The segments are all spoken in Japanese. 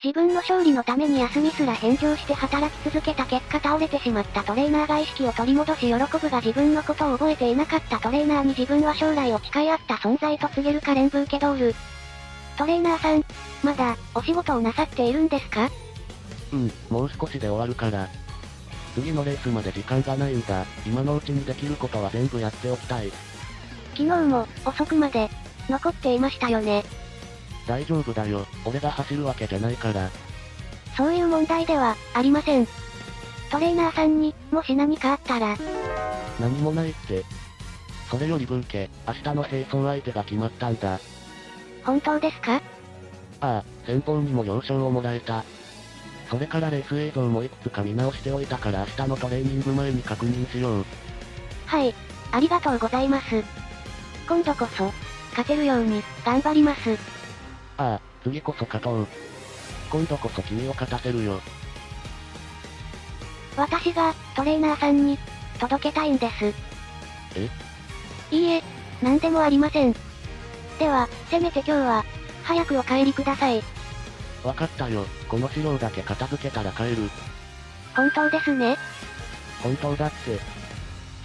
自分の勝利のために休みすら返上して働き続けた結果倒れてしまったトレーナーが意識を取り戻し喜ぶが自分のことを覚えていなかったトレーナーに自分は将来を誓い合った存在と告げるカレン・ブーケドール。トレーナーさん、まだ、お仕事をなさっているんですか？もう少しで終わるから。次のレースまで時間がないんだ。今のうちにできることは全部やっておきたい。昨日も、遅くまで、残っていましたよね。大丈夫だよ。俺が走るわけじゃないから。そういう問題では、ありません。トレーナーさんに、もし何かあったら。何もないって。それよりブーケ、明日の並走相手が決まったんだ。本当ですか？ああ、先方にも了承をもらえた。それからレース映像もいくつか見直しておいたから明日のトレーニング前に確認しよう。はい、ありがとうございます。今度こそ、勝てるように、頑張ります。ああ、次こそ勝とう。今度こそ君を勝たせるよ。私が、トレーナーさんに、届けたいんです。え？いいえ、なんでもありません。では、せめて今日は、早くお帰りください。わかったよ。この資料だけ片付けたら帰る。本当ですね。本当だって。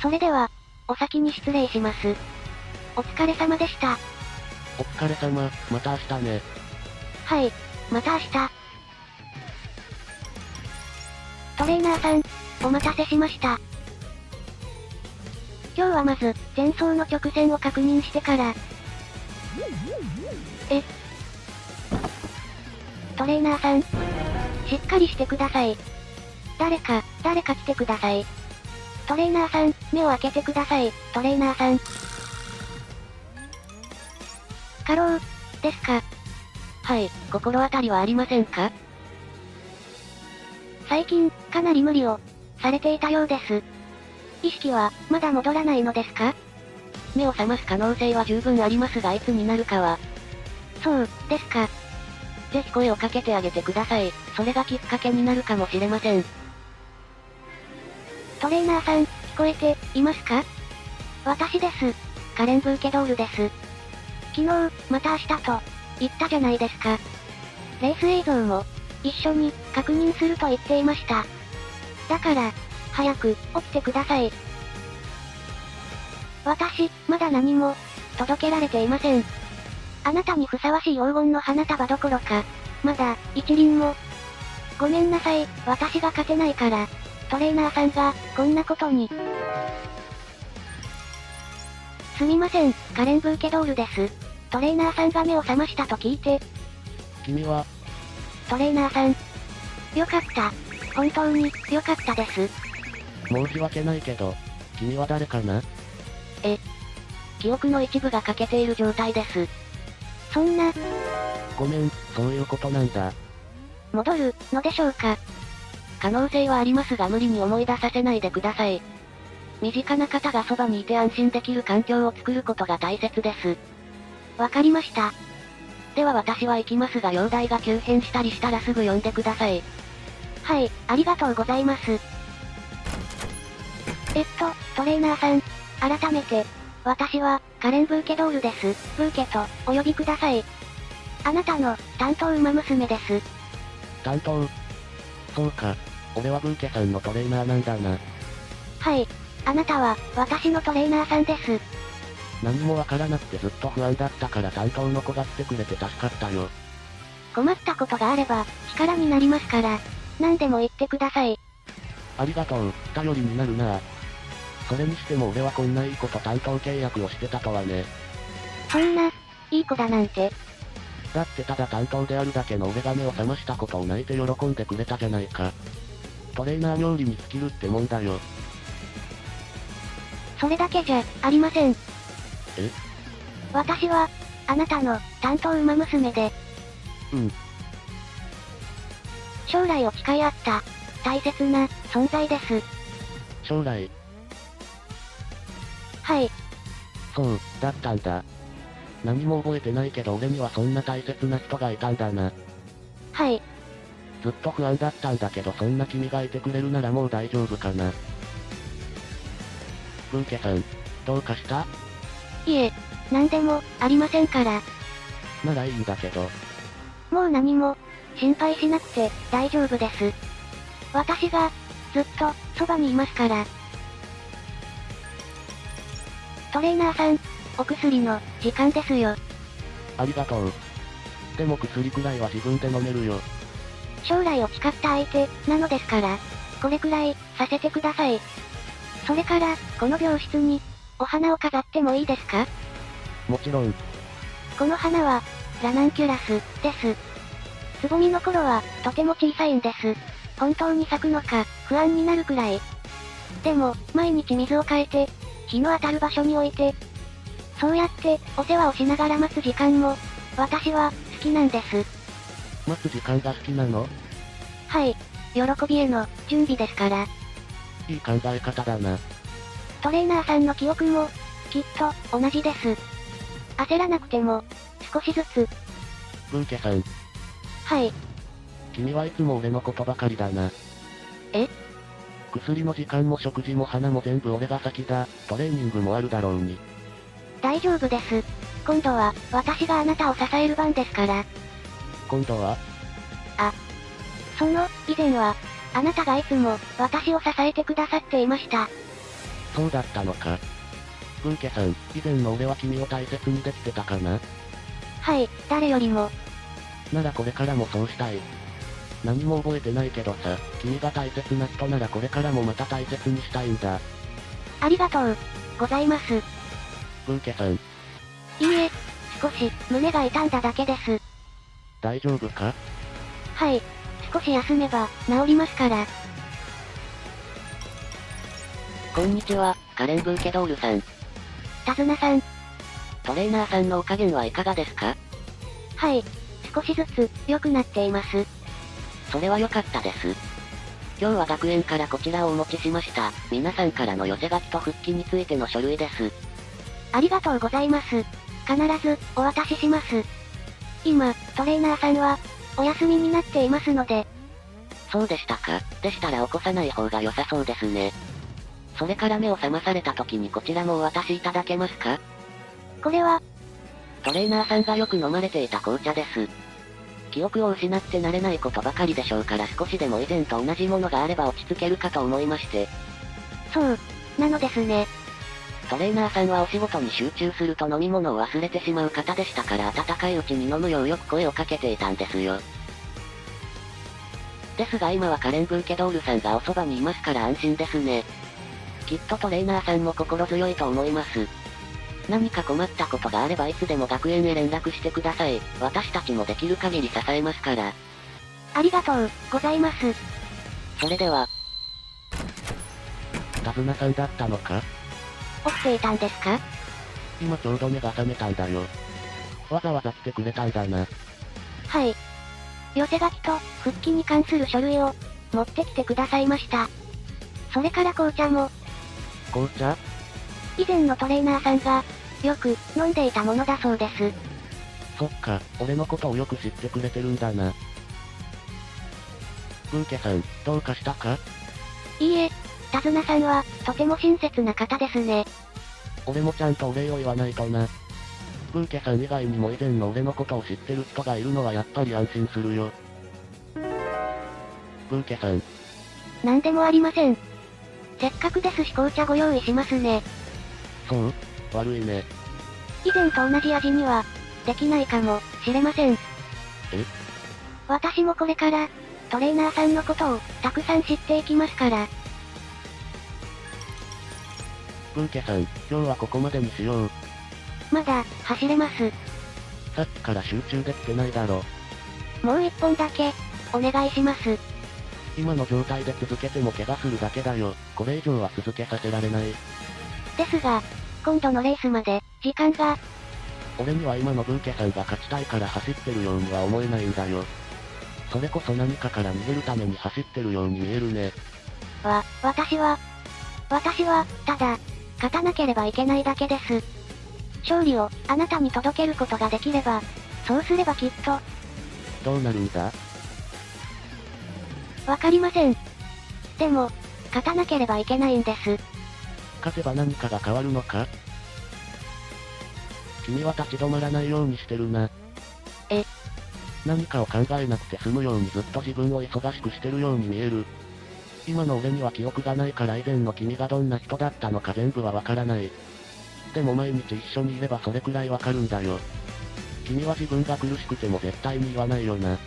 それでは、お先に失礼します。お疲れ様でした。お疲れ様、また明日ね。はい、また明日。トレーナーさん、お待たせしました。今日はまず、前走の直線を確認してから。トレーナーさん、しっかりしてください。誰か来てください。トレーナーさん、目を開けてください、トレーナーさん。過労、ですか？はい、心当たりはありませんか？最近、かなり無理を、されていたようです。意識は、まだ戻らないのですか？目を覚ます可能性は十分ありますがいつになるかは。そう、ですか。ぜひ声をかけてあげてください。それがきっかけになるかもしれません。トレーナーさん、聞こえて、いますか？私です。カレン・ブーケドールです。昨日、また明日と、言ったじゃないですか。レース映像も、一緒に、確認すると言っていました。だから、早く、起きてください。私、まだ何も、届けられていません。あなたにふさわしい黄金の花束どころか、まだ、一輪も。ごめんなさい、私が勝てないから、トレーナーさんが、こんなことに。すみません、カレン・ブーケドールです。トレーナーさんが目を覚ましたと聞いて。君は、トレーナーさん。よかった。本当に、よかったです。申し訳ないけど、君は誰かな？記憶の一部が欠けている状態です。そんな、ごめん、そういうことなんだ。戻る、のでしょうか。可能性はありますが無理に思い出させないでください。身近な方がそばにいて安心できる環境を作ることが大切です。わかりました。では私は行きますが容体が急変したりしたらすぐ呼んでください。はい、ありがとうございます。トレーナーさん。改めて、私は、カレン・ブーケドールです。ブーケと、お呼びください。あなたの、担当馬娘です。担当？そうか。俺はブーケさんのトレーナーなんだな。はい。あなたは、私のトレーナーさんです。何もわからなくてずっと不安だったから担当の子が来てくれて助かったよ。困ったことがあれば、力になりますから、何でも言ってください。ありがとう、頼りになるな。それにしても俺はこんないい子と担当契約をしてたとはね。そんな、いい子だなんて。だってただ担当であるだけの俺が目を覚ましたことを泣いて喜んでくれたじゃないか。トレーナー冥利に尽きるってもんだよ。それだけじゃ、ありません。え？私は、あなたの、担当馬娘で。将来を誓い合った、大切な、存在です。将来？はい。そう、だったんだ。何も覚えてないけど俺にはそんな大切な人がいたんだな。はい。ずっと不安だったんだけどそんな君がいてくれるならもう大丈夫かな。ブーケさん、どうかした？いえ、何でも、ありませんから。ならいいんだけど。もう何も、心配しなくて、大丈夫です。私が、ずっと、そばにいますから。トレーナーさん、お薬の、時間ですよ。ありがとう。でも薬くらいは自分で飲めるよ。将来を誓った相手、なのですから、これくらい、させてください。それから、この病室に、お花を飾ってもいいですか？もちろん。この花は、ラナンキュラス、です。つぼみの頃は、とても小さいんです。本当に咲くのか、不安になるくらい。でも、毎日水を変えて、日の当たる場所に置いて、そうやって、お世話をしながら待つ時間も、私は、好きなんです。待つ時間が好きなの？はい。喜びへの、準備ですから。いい考え方だな。トレーナーさんの記憶も、きっと、同じです。焦らなくても、少しずつ。ブーケさん。はい。君はいつも俺のことばかりだな。え？薬の時間も食事も花も全部俺が先だ。トレーニングもあるだろうに。大丈夫です。今度は、私があなたを支える番ですから。今度は？その、以前は、あなたがいつも、私を支えてくださっていました。そうだったのか。ブーケさん、以前の俺は君を大切にできてたかな？はい、誰よりも。ならこれからもそうしたい。何も覚えてないけどさ、君が大切な人ならこれからもまた大切にしたいんだ。ありがとう、ございます。ブーケさん。いいえ、少し、胸が痛んだだけです。大丈夫か？はい、少し休めば、治りますから。こんにちは、カレン・ブーケドールさん。手綱さん。トレーナーさんのお加減はいかがですか？はい、少しずつ、良くなっています。それは良かったです。今日は学園からこちらをお持ちしました。皆さんからの寄せ書きと復帰についての書類です。ありがとうございます。必ず、お渡しします。今、トレーナーさんは、お休みになっていますので。そうでしたか。でしたら起こさない方が良さそうですね。それから目を覚まされた時にこちらもお渡しいただけますか？これは、トレーナーさんがよく飲まれていた紅茶です。記憶を失って慣れないことばかりでしょうから少しでも以前と同じものがあれば落ち着けるかと思いまして。そう、なのですね。トレーナーさんはお仕事に集中すると飲み物を忘れてしまう方でしたから温かいうちに飲むようよく声をかけていたんですよ。ですが今はカレン・ブーケドールさんがおそばにいますから安心ですね。きっとトレーナーさんも心強いと思います。何か困ったことがあればいつでも学園へ連絡してください。私たちもできる限り支えますから。ありがとう、ございます。それでは。手綱さんだったのか？起きていたんですか？今ちょうど目が覚めたんだよ。わざわざ来てくれたんだな。はい。寄せ書きと、復帰に関する書類を、持ってきてくださいました。それから紅茶も。紅茶？以前のトレーナーさんが、よく、飲んでいたものだそうです。そっか、俺のことをよく知ってくれてるんだな。ブーケさん、どうかしたか？いいえ、手綱さんは、とても親切な方ですね。俺もちゃんとお礼を言わないとな。ブーケさん以外にも以前の俺のことを知ってる人がいるのはやっぱり安心するよ。ブーケさん。なんでもありません。せっかくですし紅茶ご用意しますね。そう？悪いね。以前と同じ味には、できないかも、しれません。私もこれから、トレーナーさんのことを、たくさん知っていきますから。ブーケさん、今日はここまでにしよう。まだ、走れます。さっきから集中できてないだろ。もう一本だけ、お願いします。今の状態で続けても怪我するだけだよ。これ以上は続けさせられない。ですが、今度のレースまで、時間が。俺には今のブーケさんが勝ちたいから走ってるようには思えないんだよ。それこそ何かから逃げるために走ってるように見えるね。私は、ただ、勝たなければいけないだけです。勝利を、あなたに届けることができれば、そうすればきっと。どうなるんだ？わかりません。でも、勝たなければいけないんです。勝てば何かが変わるのか？君は立ち止まらないようにしてるな。何かを考えなくて済むようにずっと自分を忙しくしてるように見える。今の俺には記憶がないから以前の君がどんな人だったのか全部はわからない。でも毎日一緒にいればそれくらいわかるんだよ。君は自分が苦しくても絶対に言わないよな。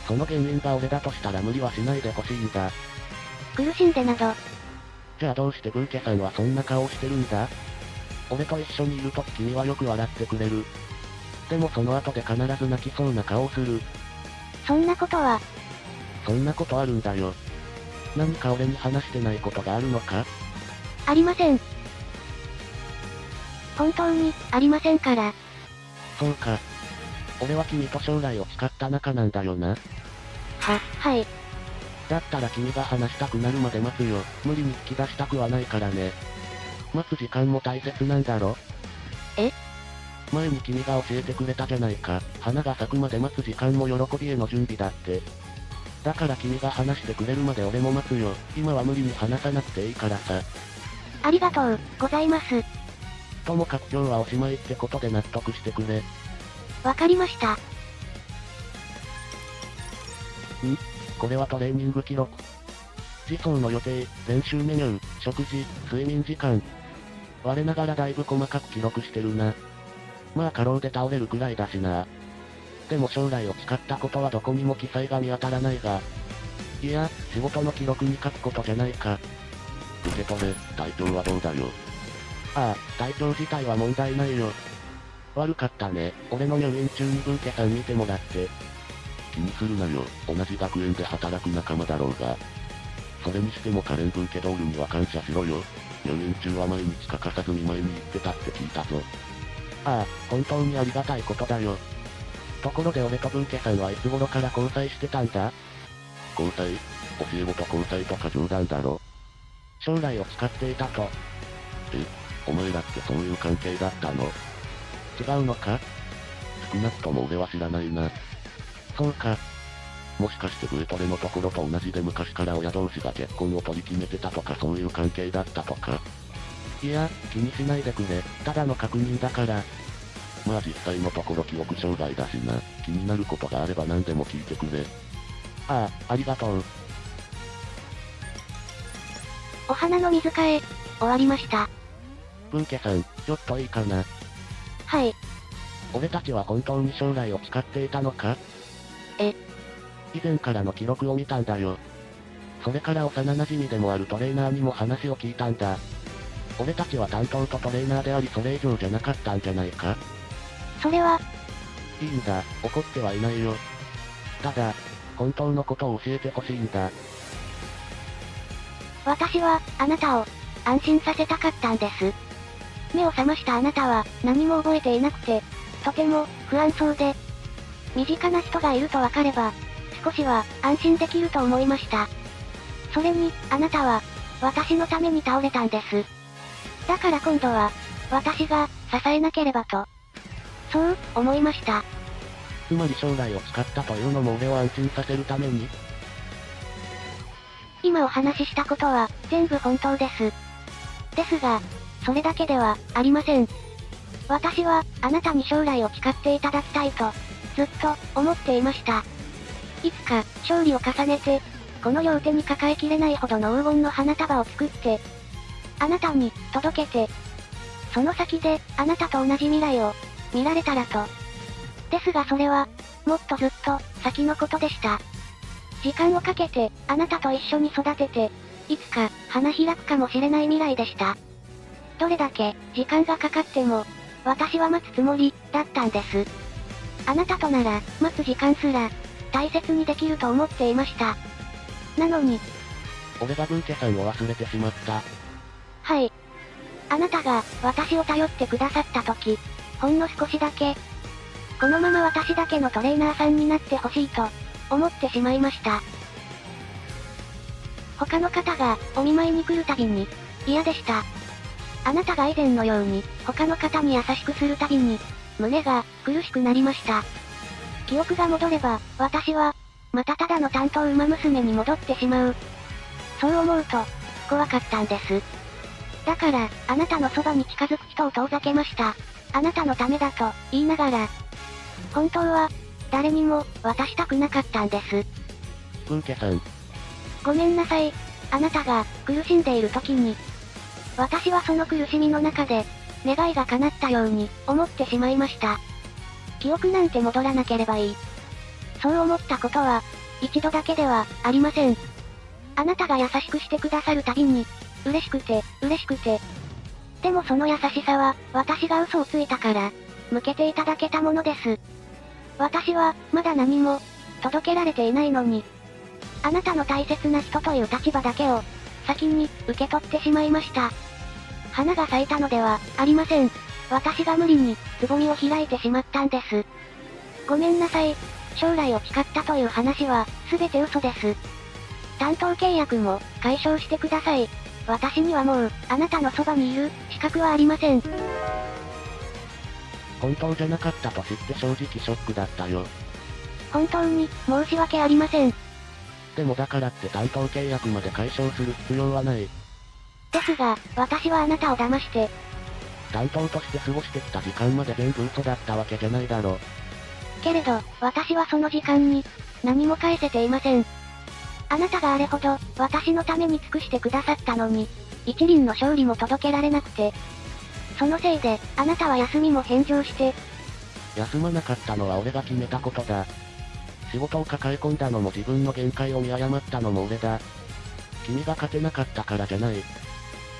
その原因が俺だとしたら無理はしないでほしいんだ。苦しんでなど。じゃあどうしてブーケさんはそんな顔をしてるんだ？俺と一緒にいるとき君はよく笑ってくれる。でもその後で必ず泣きそうな顔をする。そんなことは。そんなことあるんだよ。何か俺に話してないことがあるのか？ありません。本当に、ありませんから。そうか。俺は君と将来を誓った仲なんだよな。はい。だったら君が話したくなるまで待つよ。無理に引き出したくはないからね。待つ時間も大切なんだろ？え？前に君が教えてくれたじゃないか。花が咲くまで待つ時間も喜びへの準備だって。だから君が話してくれるまで俺も待つよ。今は無理に話さなくていいからさ。ありがとう、ございます。ともかく今日はおしまいってことで納得してくれ。わかりました。これはトレーニング記録。次走の予定、練習メニュー、食事、睡眠時間。我ながらだいぶ細かく記録してるな。まあ過労で倒れるくらいだしな。でも将来を誓ったことはどこにも記載が見当たらないが。いや、仕事の記録に書くことじゃないか。受け取れ、体調はどうだよ。ああ、体調自体は問題ないよ。悪かったね。俺の入院中にブーケさん見てもらって。気にするなよ。同じ学園で働く仲間だろうが。それにしてもカレンブーケドールには感謝しろよ。入院中は毎日欠かさず見舞いに行ってたって聞いたぞ。ああ、本当にありがたいことだよ。ところで俺とブーケさんはいつ頃から交際してたんだ？交際？教え子と交際とか冗談だろ。将来を誓っていたと。お前らってそういう関係だったの？違うのか？少なくとも俺は知らないな。そうか。もしかしてブエトレのところと同じで昔から親同士が結婚を取り決めてたとかそういう関係だったとか。いや、気にしないでくれ。ただの確認だから。まあ実際のところ記憶障害だしな。気になることがあれば何でも聞いてくれ。ああ、ありがとう。お花の水替え、終わりました。ブーケさん、ちょっといいかな。はい。俺たちは本当に将来を誓っていたのか？以前からの記録を見たんだよ。それから幼馴染でもあるトレーナーにも話を聞いたんだ。俺たちは担当とトレーナーでありそれ以上じゃなかったんじゃないか？それは、いいんだ、怒ってはいないよ。ただ、本当のことを教えてほしいんだ。私は、あなたを、安心させたかったんです。目を覚ましたあなたは、何も覚えていなくて、とても、不安そうで、身近な人がいるとわかれば、少しは、安心できると思いました。それに、あなたは、私のために倒れたんです。だから今度は、私が、支えなければと。そう、思いました。つまり将来を誓ったというのも俺を安心させるために？今お話ししたことは、全部本当です。ですが、それだけでは、ありません。私は、あなたに将来を誓っていただきたいと、ずっと、思っていました。いつか、勝利を重ねて、この両手に抱えきれないほどの黄金の花束を作って、あなたに、届けて、その先で、あなたと同じ未来を、見られたらと。ですがそれは、もっとずっと、先のことでした。時間をかけて、あなたと一緒に育てて、いつか、花開くかもしれない未来でした。どれだけ、時間がかかっても、私は待つつもり、だったんです。あなたとなら、待つ時間すら、大切にできると思っていました。なのに、俺がブーケさんを忘れてしまった。はい。あなたが、私を頼ってくださった時、ほんの少しだけ、このまま私だけのトレーナーさんになってほしいと、思ってしまいました。他の方が、お見舞いに来るたびに、嫌でした。あなたが以前のように、他の方に優しくするたびに、胸が、苦しくなりました。記憶が戻れば、私は、またただの担当馬娘に戻ってしまう。そう思うと、怖かったんです。だから、あなたのそばに近づく人を遠ざけました。あなたのためだと、言いながら。本当は、誰にも、渡したくなかったんです。ブーケさん。ごめんなさい。あなたが、苦しんでいる時に。私はその苦しみの中で、願いが叶ったように、思ってしまいました。記憶なんて戻らなければいい。そう思ったことは、一度だけでは、ありません。あなたが優しくしてくださるたびに、嬉しくて。でもその優しさは、私が嘘をついたから、向けていただけたものです。私は、まだ何も、届けられていないのに、あなたの大切な人という立場だけを、先に、受け取ってしまいました。花が咲いたのでは、ありません。私が無理に、つぼみを開いてしまったんです。ごめんなさい。将来を誓ったという話は、すべて嘘です。担当契約も、解消してください。私にはもう、あなたのそばにいる、資格はありません。本当じゃなかったと知って正直ショックだったよ。本当に、申し訳ありません。でもだからって担当契約まで解消する必要はない。ですが、私はあなたを騙して、担当として過ごしてきた時間まで全部嘘だったわけじゃないだろ。けれど、私はその時間に、何も返せていません。あなたがあれほど、私のために尽くしてくださったのに、一輪の勝利も届けられなくて。そのせいで、あなたは休みも返上して。休まなかったのは俺が決めたことだ。仕事を抱え込んだのも自分の限界を見誤ったのも俺だ。君が勝てなかったからじゃない。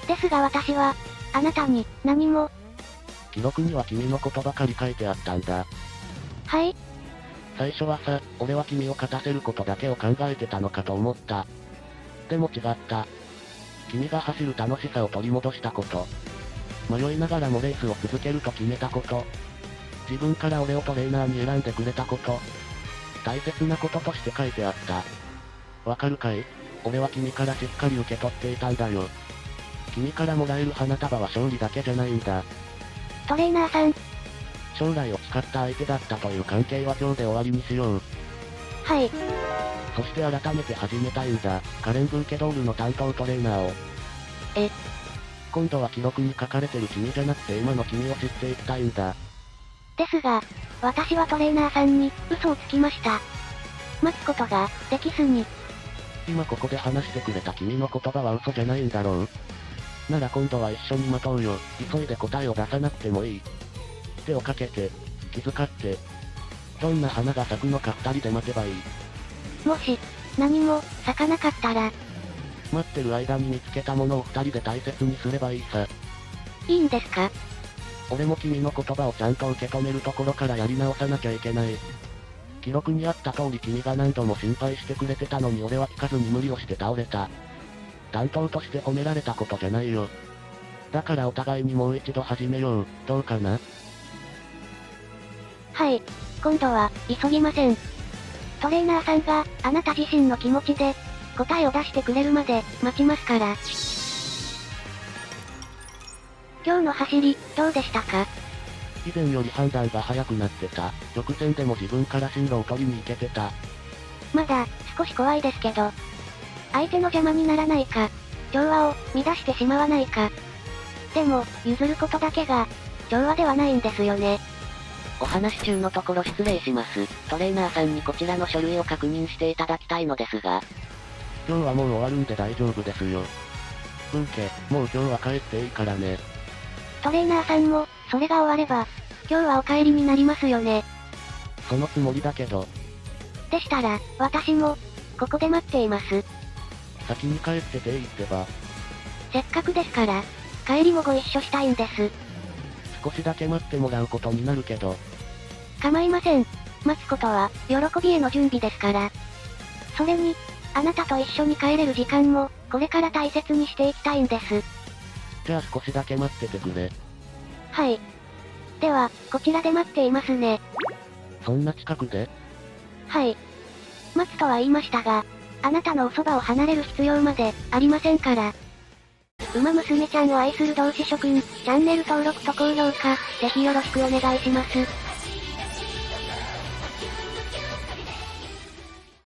ですが私は、あなたに、何も。記録には君のことばかり書いてあったんだ。はい。最初はさ、俺は君を勝たせることだけを考えてたのかと思った。でも違った。君が走る楽しさを取り戻したこと。迷いながらもレースを続けると決めたこと。自分から俺をトレーナーに選んでくれたこと。大切なこととして書いてあった。わかるかい？俺は君からしっかり受け取っていたんだよ。君からもらえる花束は勝利だけじゃないんだ。トレーナーさん。将来を誓った相手だったという関係は今日で終わりにしよう。はい。そして改めて始めたいんだ。カレン・ブーケドールの担当トレーナーを。今度は記録に書かれてる君じゃなくて今の君を知っていきたいんだ。ですが、私はトレーナーさんに、嘘をつきました。待つことが、できずに。今ここで話してくれた君の言葉は嘘じゃないんだろう？なら今度は一緒に待とうよ。急いで答えを出さなくてもいい。手をかけて、気遣って。どんな花が咲くのか二人で待てばいい。もし、何も、咲かなかったら。待ってる間に見つけたものを二人で大切にすればいいさ。いいんですか？俺も君の言葉をちゃんと受け止めるところからやり直さなきゃいけない。記録にあった通り君が何度も心配してくれてたのに俺は聞かずに無理をして倒れた。担当として褒められたことじゃないよ。だからお互いにもう一度始めよう。どうかな？はい。今度は、急ぎません。トレーナーさんが、あなた自身の気持ちで、答えを出してくれるまで、待ちますから。今日の走り、どうでしたか？以前より判断が早くなってた。直線でも自分から進路を取りに行けてた。まだ、少し怖いですけど。相手の邪魔にならないか、調和を、乱してしまわないか。でも、譲ることだけが、調和ではないんですよね。お話中のところ失礼します。トレーナーさんにこちらの書類を確認していただきたいのですが。今日はもう終わるんで大丈夫ですよ。ブーケ、もう今日は帰っていいからね。トレーナーさんも、それが終われば、今日はお帰りになりますよね。そのつもりだけど。でしたら、私も、ここで待っています。先に帰ってていいってば。せっかくですから、帰りもご一緒したいんです。少しだけ待ってもらうことになるけど。構いません。待つことは、喜びへの準備ですから。それに、あなたと一緒に帰れる時間も、これから大切にしていきたいんです。じゃあ少しだけ待っててくれ。はい。では、こちらで待っていますね。そんな近くで？はい。待つとは言いましたが、あなたのおそばを離れる必要まで、ありませんから。馬娘ちゃんを愛する同志諸君、チャンネル登録と高評価、ぜひよろしくお願いします。